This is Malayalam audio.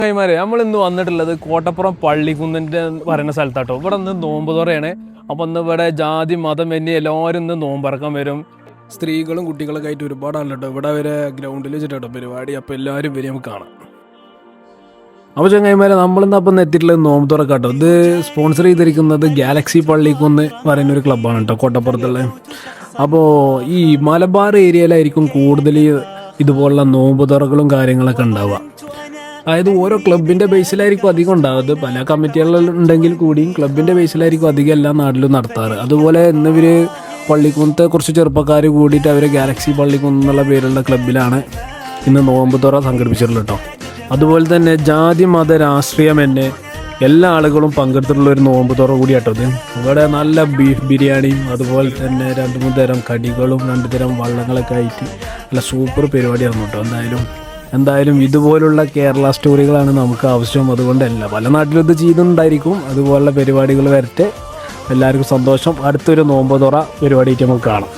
കൈമാരെ നമ്മൾ ഇന്ന് വന്നിട്ടുള്ളത് കോട്ടപ്പുറം പള്ളിക്കുന്നിൻ്റെ പറയുന്ന സ്ഥലത്താട്ടോ. ഇവിടെ ഇന്ന് നോമ്പ് തുറയാണ്. അപ്പോൾ ഇന്ന് ഇവിടെ ജാതി മതം എന്നീ എല്ലാവരും ഇന്ന് നോമ്പറക്കാൻ വരും. സ്ത്രീകളും കുട്ടികളൊക്കെ ആയിട്ട് ഒരുപാട് ആളുണ്ടോ. ഇവിടെ വരെ ഗ്രൗണ്ടിൽ വെച്ചിട്ടോ പരിപാടി. അപ്പോൾ എല്ലാവരും വരും നമുക്ക് കാണാം. അപ്പോൾ ചങ്ങായിമാരെ നമ്മളിന്ന് അപ്പം എത്തിയിട്ടുള്ളത് നോമ്പ് തുറക്കാട്ടോ. ഇത് സ്പോൺസർ ചെയ്തിരിക്കുന്നത് ഗാലക്സി പള്ളിക്കുന്ന് പറയുന്ന ഒരു ക്ലബ്ബാണ് കേട്ടോ കോട്ടപ്പുറത്തുള്ളത്. അപ്പോൾ ഈ മലബാർ ഏരിയയിലായിരിക്കും കൂടുതൽ ഇതുപോലുള്ള നോമ്പ് തുറകളും കാര്യങ്ങളൊക്കെ ഉണ്ടാവുക. അതായത് ഓരോ ക്ലബിൻ്റെ ബേസിലായിരിക്കും അധികം ഉണ്ടാവുന്നത്. പല കമ്മിറ്റികളുണ്ടെങ്കിൽ കൂടിയും ക്ലബിൻ്റെ ബേസിലായിരിക്കും അധികം എല്ലാ നാട്ടിലും നടത്താറ്. അതുപോലെ ഇന്നിവർ പള്ളിക്കുന്നത്തെ കുറച്ച് ചെറുപ്പക്കാർ കൂടിയിട്ട് അവർ ഗാലക്സി പള്ളിക്കുന്ന് എന്നുള്ള പേരുള്ള ക്ലബിലാണ് ഇന്ന് നോമ്പ് തുറ സംഘടിപ്പിച്ചിട്ടുള്ളത് കേട്ടോ. അതുപോലെ തന്നെ ജാതി മത രാഷ്ട്രീയം തന്നെ എല്ലാ ആളുകളും പങ്കെടുത്തിട്ടുള്ള ഒരു നോമ്പ് തുറ കൂടിയാട്ടോ ഇത്. ഇവിടെ നല്ല ബീഫ് ബിരിയാണിയും അതുപോലെ തന്നെ 2-3 തരം കടികളും 2 തരം വള്ളങ്ങളൊക്കെ ആയിട്ട് നല്ല സൂപ്പർ പരിപാടിയാണ് കേട്ടോ. എന്തായാലും ഇതുപോലുള്ള കേരള സ്റ്റോറികളാണ് നമുക്ക് ആവശ്യം. അതുകൊണ്ടല്ല പല നാട്ടിലും ഇത് ചെയ്യുന്നുണ്ടായിരിക്കും. അതുപോലുള്ള പരിപാടികൾ വരട്ടെ. എല്ലാവർക്കും സന്തോഷം. അടുത്തൊരു നോമ്പ് തുറ പരിപാടിയിട്ട് നമുക്ക് കാണാം.